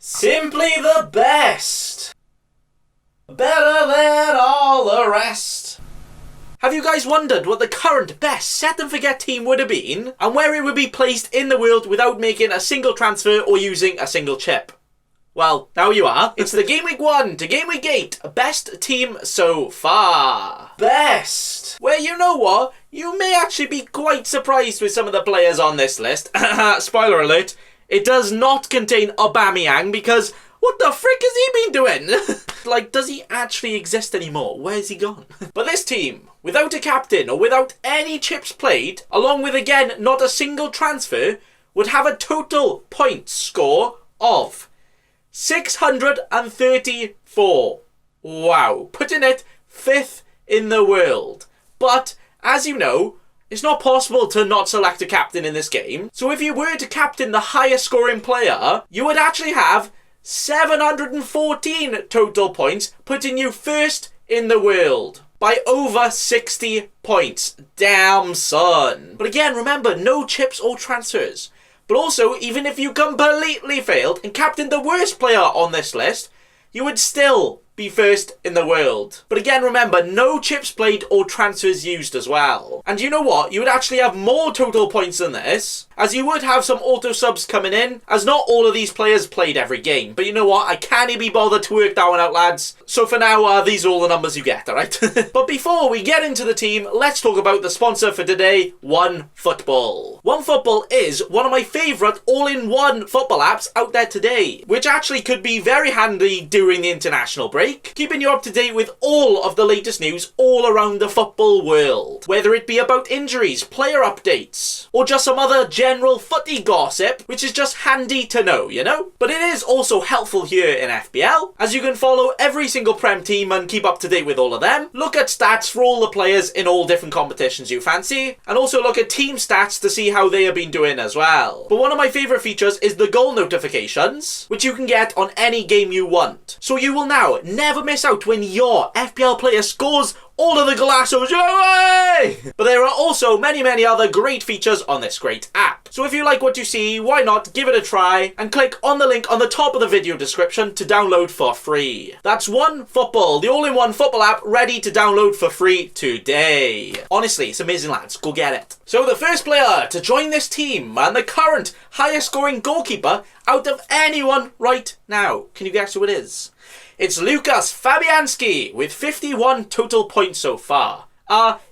Simply the best. Better than all the rest. Have you guys wondered what the current best set and forget team would have been, and where it would be placed in the world without making a single transfer or using a single chip? Well, now you are. It's the Gameweek 1 to Gameweek 8 best team so far. Best. Where, you know what, you may actually be quite surprised with some of the players on this list. Spoiler alert, it does not contain Aubameyang because what the frick has he been doing? Like, does he actually exist anymore? Where's he gone? But this team, without a captain or without any chips played, along with, again, not a single transfer, would have a total points score of 634. Wow. Putting it 5th in the world. But, as you know, it's not possible to not select a captain in this game. So if you were to captain the highest scoring player, you would actually have 714 total points, putting you 1st in the world by over 60 points. Damn, son. But again, remember, no chips or transfers. But also, even if you completely failed and captained the worst player on this list, you would still be 1st in the world. But again, remember, no chips played or transfers used as well. And you know what? You would actually have more total points than this, as you would have some auto subs coming in, as not all of these players played every game. But you know what? I can't be bothered to work that one out, lads. So for now, these are all the numbers you get, alright? But before we get into the team, let's talk about the sponsor for today, OneFootball. OneFootball is one of my favourite all-in-one football apps out there today, which actually could be very handy during the international break, keeping you up to date with all of the latest news all around the football world. Whether it be about injuries, player updates, or just some other general footy gossip, which is just handy to know, you know? But it is also helpful here in FPL, as you can follow every single Prem team and keep up to date with all of them, look at stats for all the players in all different competitions you fancy, and also look at team stats to see how they have been doing as well. But one of my favourite features is the goal notifications, which you can get on any game you want. So you will now never miss out when your FPL player scores all of the Galassos. Yay! But there are also many other great features on this great app. So if you like what you see, why not give it a try and click on the link on the top of the video description to download for free. That's OneFootball, the all-in-one football app ready to download for free today. Honestly, it's amazing, lads. Go get it. So the first player to join this team and the current highest scoring goalkeeper out of anyone right now. Can you guess who it is? It's Lucas Fabianski with 51 total points so far.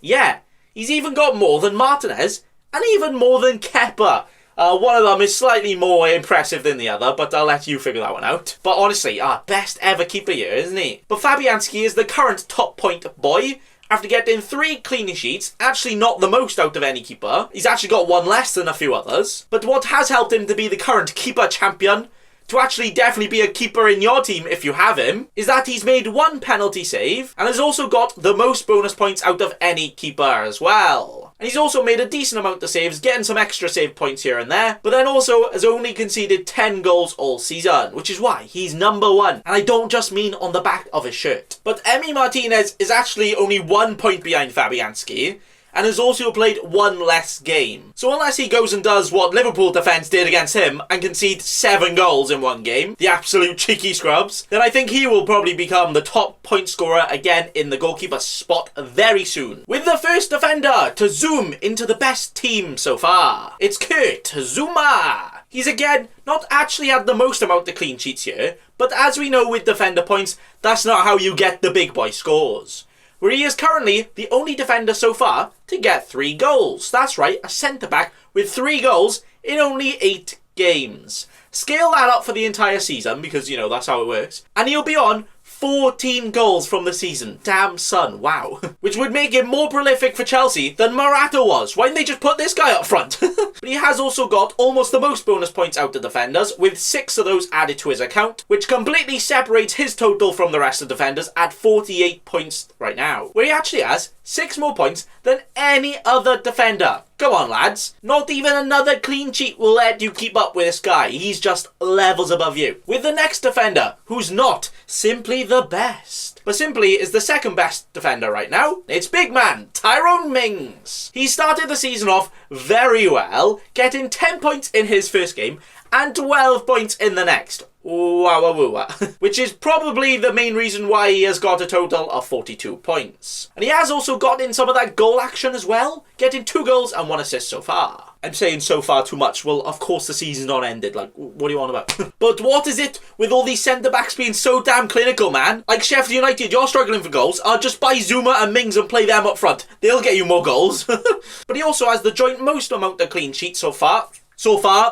Yeah, he's even got more than Martinez and even more than Kepa. One of them is slightly more impressive than the other, but I'll let you figure that one out. But honestly, best ever keeper here, isn't he? But Fabianski is the current top point boy after getting 3 clean sheets, actually not the most out of any keeper. He's actually got one less than a few others. But what has helped him to be the current keeper champion, to actually definitely be a keeper in your team if you have him, is that he's made 1 penalty save and has also got the most bonus points out of any keeper as well. And he's also made a decent amount of saves, getting some extra save points here and there, but then also has only conceded 10 goals all season, which is why he's number 1. And I don't just mean on the back of his shirt. But Emi Martinez is actually only 1 point behind Fabianski, and has also played 1 less game. So unless he goes and does what Liverpool defence did against him and concedes 7 goals in 1 game, the absolute cheeky scrubs, then I think he will probably become the top point scorer again in the goalkeeper spot very soon. With the first defender to zoom into the best team so far, it's Kurt Zuma. He's again not actually had the most amount of clean sheets here, but as we know with defender points, that's not how you get the big boy scores. Where he is currently the only defender so far to get 3 goals. That's right, a centre-back with 3 goals in only 8 games. Scale that up for the entire season, because, you know, that's how it works. And he'll be on 14 goals from the season. Damn, son, wow. Which would make him more prolific for Chelsea than Morata was. Why didn't they just put this guy up front? But he has also got almost the most bonus points out of defenders, with 6 of those added to his account, which completely separates his total from the rest of defenders at 48 points right now, where he actually has 6 more points than any other defender. Come on, lads. Not even another clean sheet will let you keep up with this guy. He's just levels above you. With the next defender, who's not simply the best, but simply is the second best defender right now. It's big man, Tyrone Mings. He started the season off very well, getting 10 points in his first game, and 12 points in the next. Which is probably the main reason why he has got a total of 42 points. And he has also got in some of that goal action as well, getting 2 goals and 1 assist so far. I'm saying so far too much. Well, of course the season's not ended. Like, what do you want about? But what is it with all these centre-backs being so damn clinical, man? Like Sheffield United, you're struggling for goals. Just buy Zuma and Mings and play them up front. They'll get you more goals. But he also has the joint most amount of clean sheets so far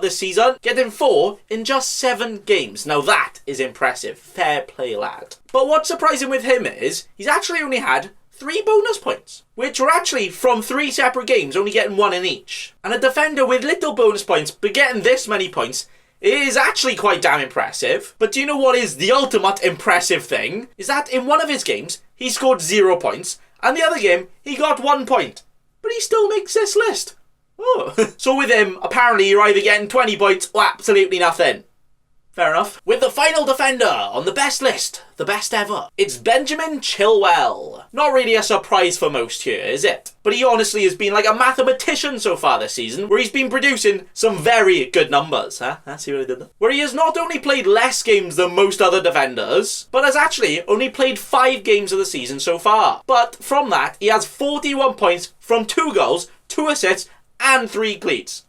this season, getting 4 in just 7 games. Now that is impressive. Fair play, lad. But what's surprising with him is he's actually only had 3 bonus points, which were actually from 3 separate games, only getting 1 in each. And a defender with little bonus points but getting this many points is actually quite damn impressive. But do you know what is the ultimate impressive thing? Is that in one of his games, he scored 0 points, and the other game, he got 1 point. But he still makes this list. Oh. So with him, apparently you're either getting 20 points or absolutely nothing. Fair enough. With the final defender on the best list, the best ever, it's Benjamin Chilwell. Not really a surprise for most here, is it? But he honestly has been like a mathematician so far this season, where he's been producing some very good numbers. See what I did there? Where he has not only played less games than most other defenders, but has actually only played 5 games of the season so far. But from that, he has 41 points from 2 goals, 2 assists, and 3 cleats.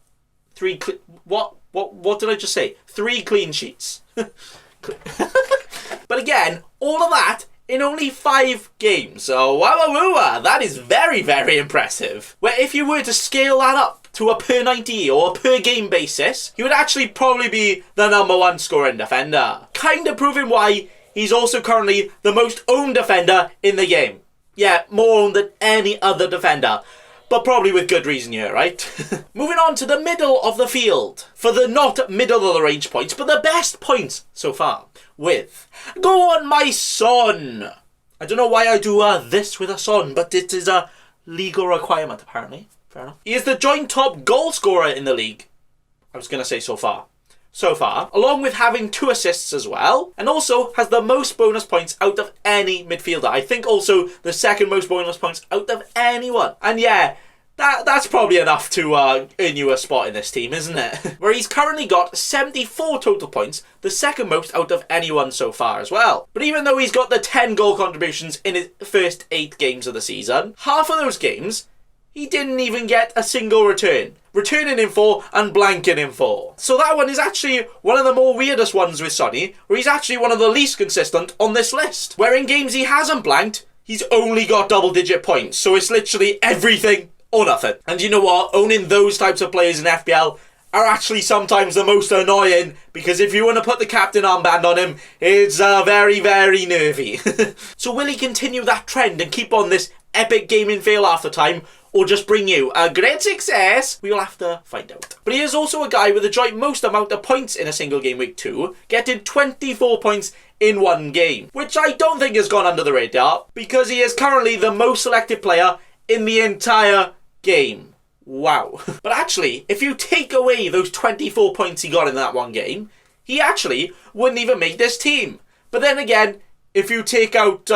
What did I just say? 3 clean sheets. But again, all of that in only 5 games. So, that is very, very impressive. Where if you were to scale that up to a per 90 or a per game basis, he would actually probably be the #1 scoring defender. Kind of proving why he's also currently the most owned defender in the game. Yeah, more owned than any other defender. But probably with good reason here, right? Moving on to the middle of the field. For the not middle of the range points, but the best points so far. With, go on my son! I don't know why I do this with a son, but it is a legal requirement apparently. Fair enough. He is the joint top goal scorer in the league. I was going to say so far. Along with having 2 assists as well, and also has the most bonus points out of any midfielder. I think also the second most bonus points out of anyone. And yeah, that's probably enough to earn you a spot in this team, isn't it? Where he's currently got 74 total points, the second most out of anyone so far as well. But even though he's got the 10 goal contributions in his first 8 games of the season, half of those games, he didn't even get a single return. Returning in 4 and blanking in 4. So that one is actually one of the more weirdest ones with Sonny, where he's actually one of the least consistent on this list. Where in games he hasn't blanked, he's only got double-digit points. So it's literally everything or nothing. And you know what? Owning those types of players in FPL are actually sometimes the most annoying, because if you want to put the captain armband on him, it's very, very nervy. So will he continue that trend and keep on this epic gaming fail half the time, or just bring you a great success? We will have to find out. But he is also a guy with the joint most amount of points in a single game week 2, getting 24 points in 1 game, which I don't think has gone under the radar, because he is currently the most selected player in the entire game. Wow. But actually, if you take away those 24 points he got in that 1 game, he actually wouldn't even make this team. But then again, if you take out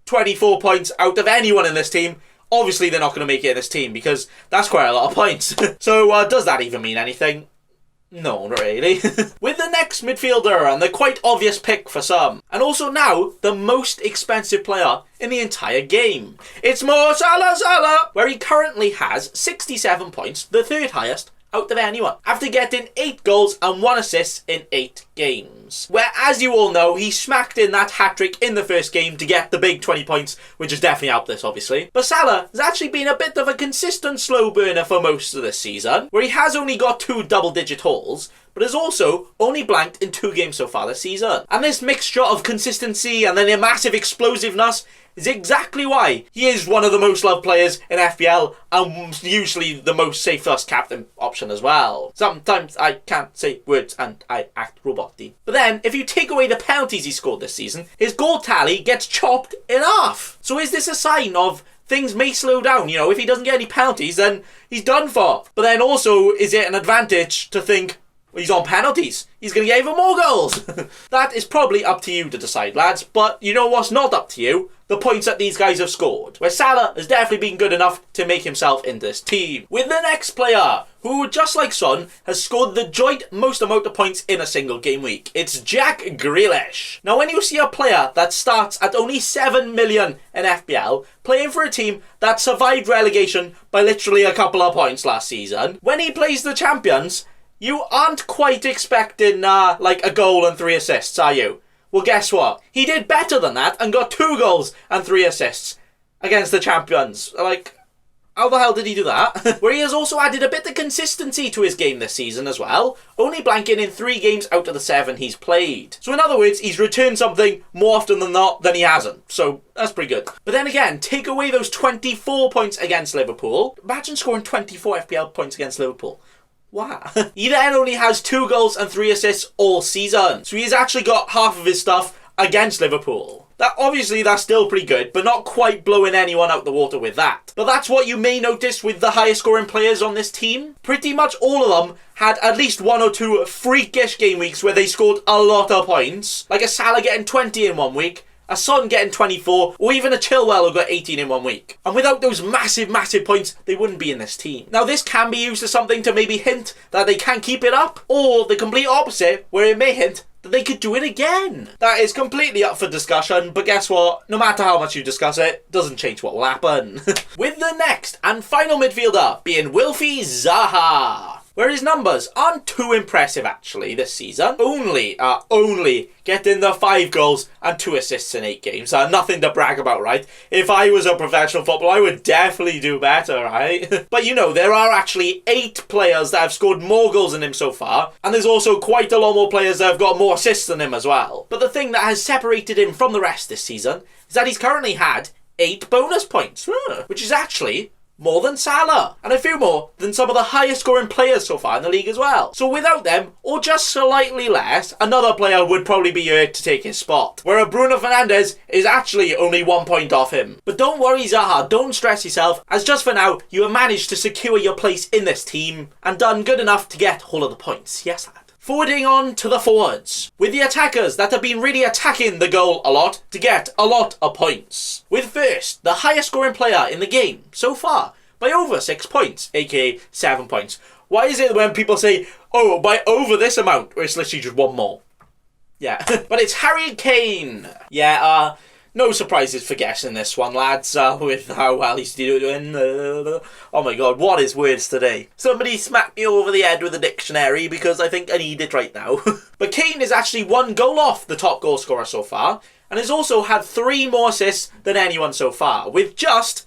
24 points out of anyone in this team, obviously they're not going to make it in this team, because that's quite a lot of points. So does that even mean anything? No, not really. With the next midfielder, and the quite obvious pick for some, and also now the most expensive player in the entire game. It's Mo Salah, where he currently has 67 points, the 3rd highest out of anyone, after getting 8 goals and 1 assist in 8 games. Where, as you all know, he smacked in that hat-trick in the first game to get the big 20 points, which has definitely helped this, obviously. But Salah has actually been a bit of a consistent slow burner for most of this season, where he has only got 2 double-digit hauls, but has also only blanked in 2 games so far this season. And this mixture of consistency and then a massive explosiveness is exactly why he is one of the most loved players in FPL, and usually the most safest captain option as well. Sometimes I can't say words and I act roboty. But then, if you take away the penalties he scored this season, his goal tally gets chopped in half. So is this a sign of things may slow down? You know, if he doesn't get any penalties, then he's done for. But then also, is it an advantage to think, he's on penalties. He's going to get even more goals. That is probably up to you to decide, lads. But you know what's not up to you? The points that these guys have scored. Where Salah has definitely been good enough to make himself in this team. With the next player, who, just like Son, has scored the joint most amount of points in a single game week. It's Jack Grealish. Now, when you see a player that starts at only 7 million in FPL, playing for a team that survived relegation by literally a couple of points last season, when he plays the champions, you aren't quite expecting, like, a goal and 3 assists, are you? Well, guess what? He did better than that and got 2 goals and 3 assists against the champions. Like, how the hell did he do that? Where he has also added a bit of consistency to his game this season as well, only blanking in 3 games out of the 7 he's played. So in other words, he's returned something more often than not than he hasn't. So that's pretty good. But then again, take away those 24 points against Liverpool. Imagine scoring 24 FPL points against Liverpool. Wow. He then only has 2 goals and 3 assists all season. So he's actually got half of his stuff against Liverpool. That's still pretty good, but not quite blowing anyone out the water with that. But that's what you may notice with the highest scoring players on this team. Pretty much all of them had at least 1 or 2 freakish game weeks where they scored a lot of points. Like a Salah getting 20 in 1 week, a Son getting 24, or even a Chilwell who got 18 in 1 week. And without those massive points, they wouldn't be in this team. Now, this can be used as something to maybe hint that they can keep it up, or the complete opposite, where it may hint that they could do it again. That is completely up for discussion, but guess what? No matter how much you discuss it, doesn't change what will happen. With the next and final midfielder being Wilfie Zaha, where his numbers aren't too impressive actually this season. Only getting the 5 goals and 2 assists in 8 games. Nothing to brag about, right? If I was a professional footballer, I would definitely do better, right? But you know, there are actually 8 players that have scored more goals than him so far, and there's also quite a lot more players that have got more assists than him as well. But the thing that has separated him from the rest this season is that he's currently had 8 bonus points, which is actually more than Salah, and a few more than some of the highest scoring players so far in the league as well. So without them, or just slightly less, another player would probably be here to take his spot, where Bruno Fernandes is actually only 1 point off him. But don't worry Zaha, don't stress yourself, as just for now, you have managed to secure your place in this team, and done good enough to get all of the points. Yes, lad. Forwarding on to the forwards, with the attackers that have been really attacking the goal a lot to get a lot of points. With first, the highest scoring player in the game so far, by over 6 points, aka 7 points. Why is it when people say, oh, by over this amount, or it's literally just 1 more? Yeah, but it's Harry Kane. Yeah, no surprises for guessing this one, lads, with how well he's doing. Oh my god, what is words today? Somebody smacked me over the head with a dictionary because I think I need it right now. But Kane is actually 1 goal off the top goal scorer so far, and has also had 3 more assists than anyone so far, with just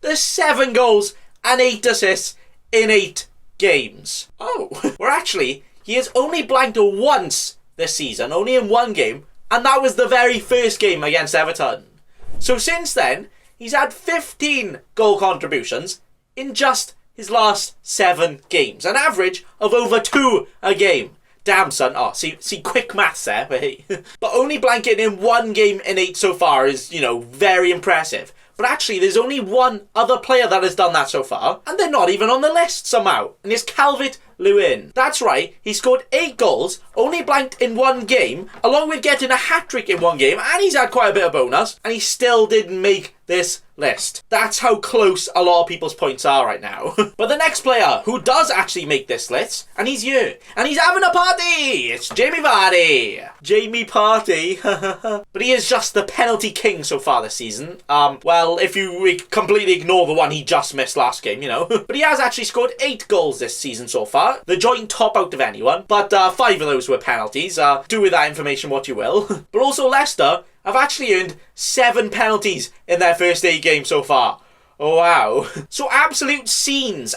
the 7 goals and 8 assists in 8 games. Oh, where actually, he has only blanked once this season, only in 1 game, and that was the very first game against Everton. So since then, he's had 15 goal contributions in just his last 7 games, an average of over 2 a game. Damn, son. Oh, see, quick maths there. But only blanking in 1 game in 8 so far is, very impressive. But actually, there's only 1 other player that has done that so far, and they're not even on the list somehow. And it's Calvert-Lewin. That's right, he scored 8 goals, only blanked in 1 game, along with getting a hat-trick in 1 game, and he's had quite a bit of bonus, and he still didn't make this list. That's how close a lot of people's points are right now. But the next player who does actually make this list, and he's here, and he's having a party! It's Jamie Vardy. Jamie Party. But he is just the penalty king so far this season. Well, if you completely ignore the one he just missed last game, But he has actually scored 8 goals this season so far, the joint top out of anyone, but 5 of those were penalties. Do with that information what you will. But also Leicester have actually earned 7 penalties in their first 8 games so far. Oh, wow. So absolute scenage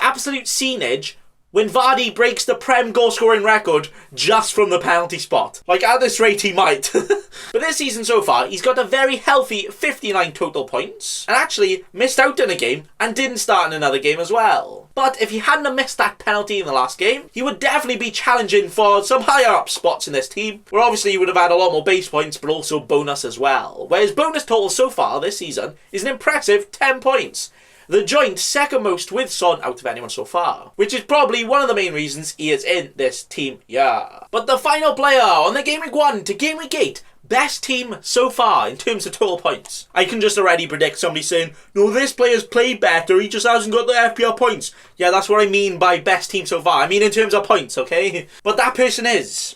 when Vardy breaks the Prem goal scoring record just from the penalty spot. Like, at this rate he might. But this season so far, he's got a very healthy 59 total points, and actually missed out in a game and didn't start in another game as well. But if he hadn't have missed that penalty in the last game, he would definitely be challenging for some higher up spots in this team, where obviously he would have had a lot more base points, but also bonus as well. Where his bonus total so far this season is an impressive 10 points. the joint second most with Son out of anyone so far, which is probably one of the main reasons he is in this team, yeah. But the final player on the Game Week 1 to Game Week 8 best team so far in terms of total points. I can just already predict somebody saying, no, this player's played better, he just hasn't got the FPL points. Yeah, that's what I mean by best team so far. I mean in terms of points, okay? But that person is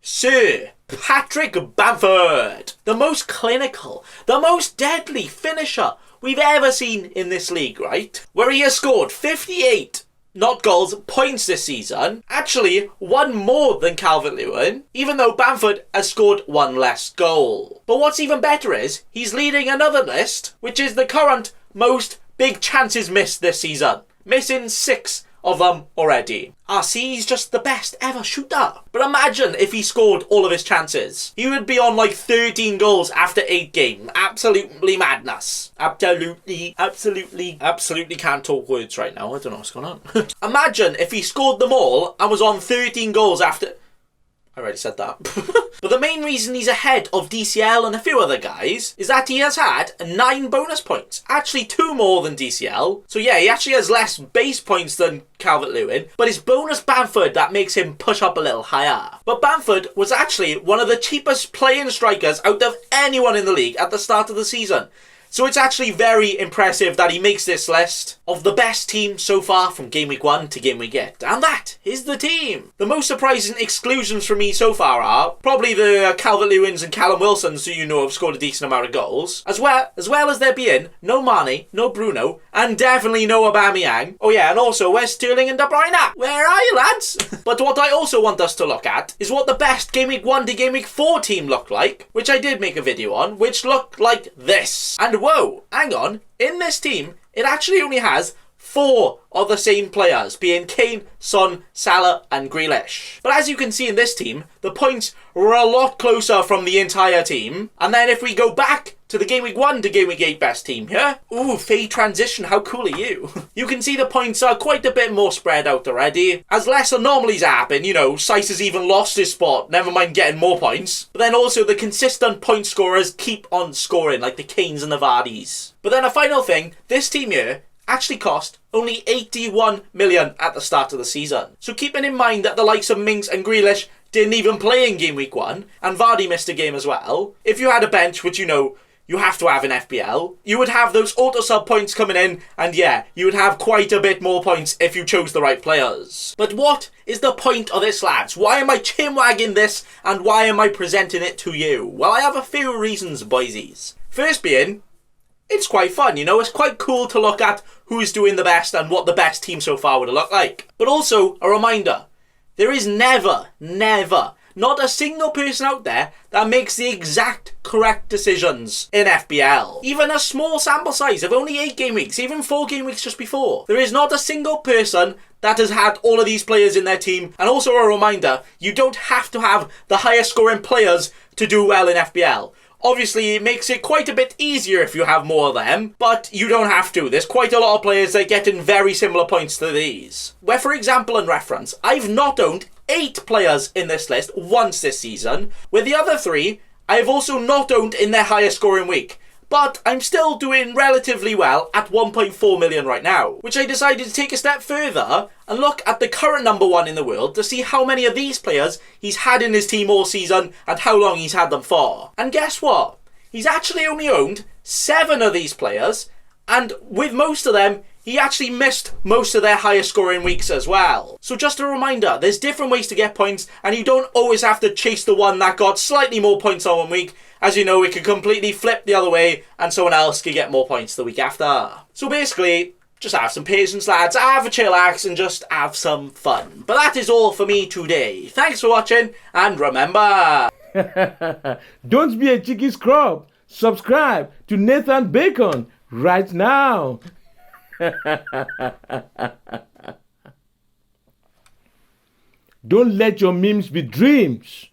Sir Patrick Baffert, the most clinical, the most deadly finisher we've ever seen in this league, right? Where he has scored 58, not goals, points this season. Actually, one more than Calvert-Lewin, even though Bamford has scored one less goal. But what's even better is, he's leading another list, which is the current most big chances missed this season. Missing 6 of them already. See, he's just the best ever shooter. But imagine if he scored all of his chances. He would be on like 13 goals after 8 games. Absolutely madness. Absolutely can't talk words right now. I don't know what's going on. Imagine if he scored them all and was on 13 goals after... I already said that. But the main reason he's ahead of DCL and a few other guys is that he has had 9 bonus points. Actually 2 more than DCL. So yeah, he actually has less base points than Calvert-Lewin, but it's bonus Bamford that makes him push up a little higher. But Bamford was actually one of the cheapest playing strikers out of anyone in the league at the start of the season. So it's actually very impressive that he makes this list of the best team so far from Game Week 1 to Game Week 8. And that is the team. The most surprising exclusions for me so far are probably the Calvert-Lewins and Callum Wilsons, who you know have scored a decent amount of goals. As well as there being no Mane, no Bruno, and definitely no Aubameyang. Oh yeah, and also where's Sterling and De Bruyne? Where are you, lads? But what I also want us to look at is what the best Game Week 1 to Game Week 4 team looked like, which I did make a video on, which looked like this. And whoa, hang on, in this team, it actually only has 4 of the same players, being Kane, Son, Salah and Grealish. But as you can see in this team, the points were a lot closer from the entire team. And then if we go back to the Game Week 1 to Game Week 8 best team here, ooh, fade transition, how cool are you? You can see the points are quite a bit more spread out already. As less anomalies happen, you know, Sice has even lost his spot, never mind getting more points. But then also the consistent point scorers keep on scoring, like the Kanes and the Vardys. But then a final thing, this team here actually cost only 81 million at the start of the season. So keeping in mind that the likes of Mings and Grealish didn't even play in Game Week 1, and Vardy missed a game as well, if you had a bench, which you know you have to have in FPL, you would have those auto-sub points coming in, and yeah, you would have quite a bit more points if you chose the right players. But what is the point of this, lads? Why am I chinwagging this, and why am I presenting it to you? Well, I have a few reasons, boysies. First being, it's quite fun, you know, it's quite cool to look at who's doing the best and what the best team so far would look like. But also, a reminder, there is never, not a single person out there that makes the exact correct decisions in FPL. Even a small sample size of only 8 game weeks, even 4 game weeks just before. There is not a single person that has had all of these players in their team. And also a reminder, you don't have to have the highest scoring players to do well in FPL. Obviously, it makes it quite a bit easier if you have more of them, but you don't have to. There's quite a lot of players that get in very similar points to these. Where, for example and reference, I've not owned 8 players in this list once this season, with the other 3 I've also not owned in their highest scoring week. But I'm still doing relatively well at 1.4 million right now, which I decided to take a step further and look at the current number 1 in the world to see how many of these players he's had in his team all season and how long he's had them for. And guess what? He's actually only owned 7 of these players, and with most of them, he actually missed most of their highest scoring weeks as well. So just a reminder, there's different ways to get points, and you don't always have to chase the one that got slightly more points on one week. As you know, it could completely flip the other way, and someone else could get more points the week after. So basically, just have some patience, lads, have a chillax, and just have some fun. But that is all for me today. Thanks for watching, and remember... Don't be a cheeky scrub. Subscribe to Nathan Bacon right now. Don't let your memes be dreams.